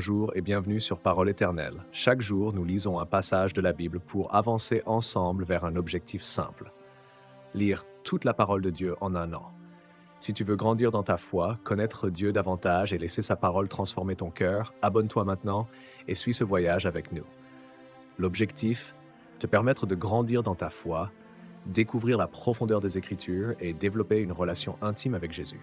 Bonjour et bienvenue sur Parole éternelle. Chaque jour, nous lisons un passage de la Bible pour avancer ensemble vers un objectif simple. Lire toute la parole de Dieu en un an. Si tu veux grandir dans ta foi, connaître Dieu davantage et laisser sa parole transformer ton cœur, abonne-toi maintenant et suis ce voyage avec nous. L'objectif, te permettre de grandir dans ta foi, découvrir la profondeur des Écritures et développer une relation intime avec Jésus.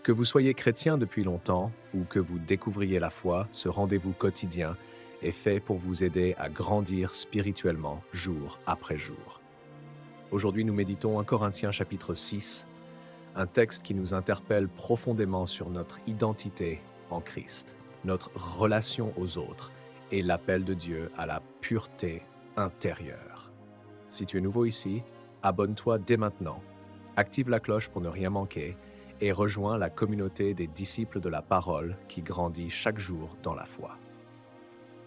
Que vous soyez chrétien depuis longtemps ou que vous découvriez la foi, ce rendez-vous quotidien est fait pour vous aider à grandir spirituellement jour après jour. Aujourd'hui, nous méditons 1 Corinthiens chapitre 6, un texte qui nous interpelle profondément sur notre identité en Christ, notre relation aux autres et l'appel de Dieu à la pureté intérieure. Si tu es nouveau ici, abonne-toi dès maintenant, active la cloche pour ne rien manquer et rejoins la communauté des disciples de la parole qui grandit chaque jour dans la foi.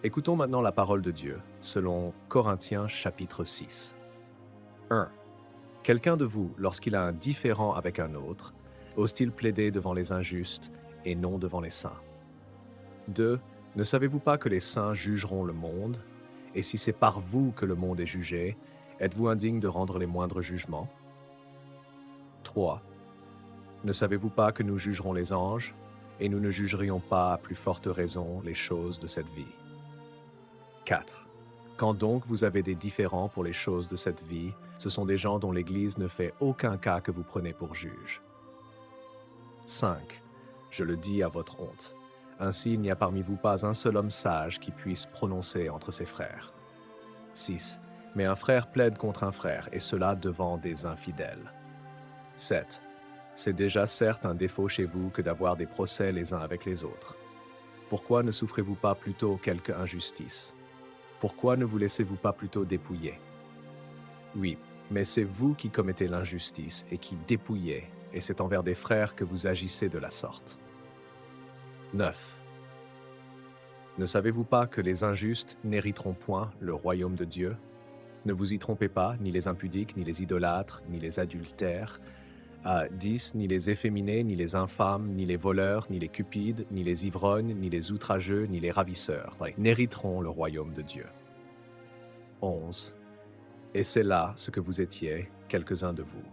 Écoutons maintenant la parole de Dieu, selon Corinthiens chapitre 6. 1. Quelqu'un de vous, lorsqu'il a un différend avec un autre, ose-t-il plaider devant les injustes et non devant les saints? 2. Ne savez-vous pas que les saints jugeront le monde? Et si c'est par vous que le monde est jugé, êtes-vous indigne de rendre les moindres jugements? 3. Ne savez-vous pas que nous jugerons les anges, et nous ne jugerions pas à plus forte raison les choses de cette vie? 4. Quand donc vous avez des différends pour les choses de cette vie, ce sont des gens dont l'Église ne fait aucun cas que vous prenez pour juges. 5. Je le dis à votre honte. Ainsi, il n'y a parmi vous pas un seul homme sage qui puisse prononcer entre ses frères. 6. Mais un frère plaide contre un frère, et cela devant des infidèles. 7. C'est déjà certes un défaut chez vous que d'avoir des procès les uns avec les autres. Pourquoi ne souffrez-vous pas plutôt quelque injustice? Pourquoi ne vous laissez-vous pas plutôt dépouiller? Oui, mais c'est vous qui commettez l'injustice et qui dépouillez, et c'est envers des frères que vous agissez de la sorte. 9. Ne savez-vous pas que les injustes n'hériteront point le royaume de Dieu? Ne vous y trompez pas, ni les impudiques, ni les idolâtres, ni les adultères, 10, ni les efféminés, ni les infâmes, ni les voleurs, ni les cupides, ni les ivrognes, ni les outrageux, ni les ravisseurs, n'hériteront le royaume de Dieu. 11. Et c'est là ce que vous étiez, quelques-uns de vous.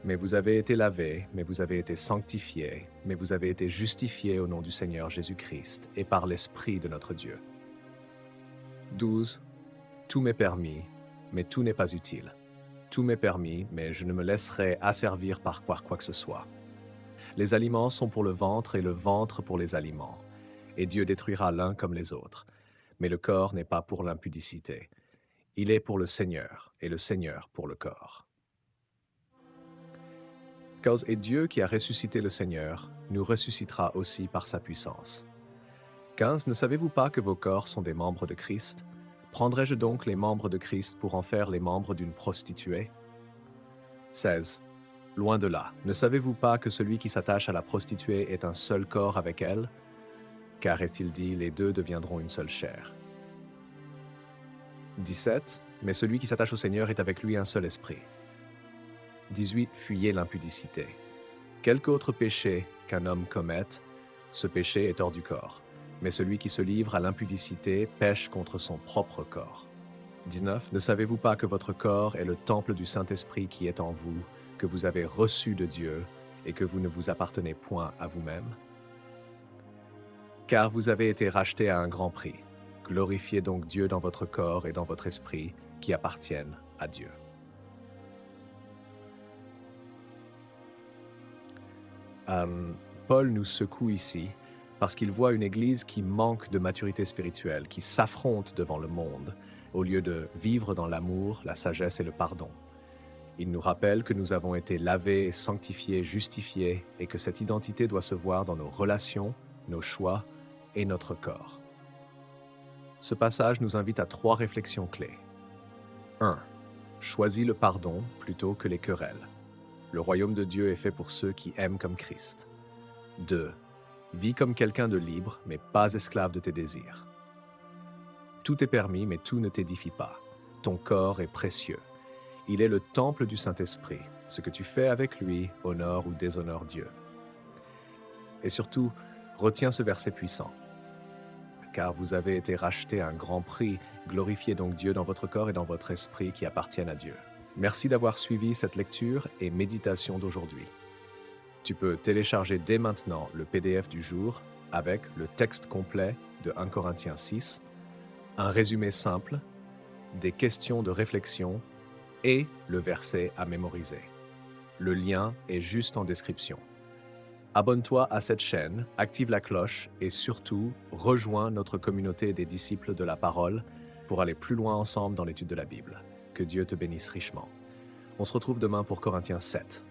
Mais vous avez été lavés, mais vous avez été sanctifiés, mais vous avez été justifiés au nom du Seigneur Jésus-Christ et par l'Esprit de notre Dieu. 12. Tout m'est permis, mais tout n'est pas utile. Tout m'est permis, mais je ne me laisserai asservir par quoi que ce soit. Les aliments sont pour le ventre et le ventre pour les aliments, et Dieu détruira l'un comme les autres. Mais le corps n'est pas pour l'impudicité. Il est pour le Seigneur, et le Seigneur pour le corps. 15. Et Dieu qui a ressuscité le Seigneur, nous ressuscitera aussi par sa puissance. 15. Ne savez-vous pas que vos corps sont des membres de Christ? Prendrais-je donc les membres de Christ pour en faire les membres d'une prostituée? 16. Loin de là, ne savez-vous pas que celui qui s'attache à la prostituée est un seul corps avec elle? Car est-il dit, les deux deviendront une seule chair. 17. Mais celui qui s'attache au Seigneur est avec lui un seul esprit. 18. Fuyez l'impudicité. Quelque autre péché qu'un homme commette, ce péché est hors du corps. Mais celui qui se livre à l'impudicité pêche contre son propre corps. 19. Ne savez-vous pas que votre corps est le temple du Saint-Esprit qui est en vous, que vous avez reçu de Dieu, et que vous ne vous appartenez point à vous-même? Car vous avez été rachetés à un grand prix. Glorifiez donc Dieu dans votre corps et dans votre esprit, qui appartiennent à Dieu. Paul nous secoue ici, parce qu'il voit une Église qui manque de maturité spirituelle, qui s'affronte devant le monde, au lieu de vivre dans l'amour, la sagesse et le pardon. Il nous rappelle que nous avons été lavés, sanctifiés, justifiés, et que cette identité doit se voir dans nos relations, nos choix et notre corps. Ce passage nous invite à 3 réflexions clés. 1. Choisis le pardon plutôt que les querelles. Le royaume de Dieu est fait pour ceux qui aiment comme Christ. 2. Vis comme quelqu'un de libre, mais pas esclave de tes désirs. Tout est permis, mais tout ne t'édifie pas. Ton corps est précieux. Il est le temple du Saint-Esprit. Ce que tu fais avec lui honore ou déshonore Dieu. Et surtout, retiens ce verset puissant. car vous avez été rachetés à un grand prix. Glorifiez donc Dieu dans votre corps et dans votre esprit qui appartiennent à Dieu. Merci d'avoir suivi cette lecture et méditation d'aujourd'hui. Tu peux télécharger dès maintenant le PDF du jour avec le texte complet de 1 Corinthiens 6, un résumé simple, des questions de réflexion et le verset à mémoriser. Le lien est juste en description. Abonne-toi à cette chaîne, active la cloche et surtout, rejoins notre communauté des disciples de la parole pour aller plus loin ensemble dans l'étude de la Bible. Que Dieu te bénisse richement. On se retrouve demain pour Corinthiens 7.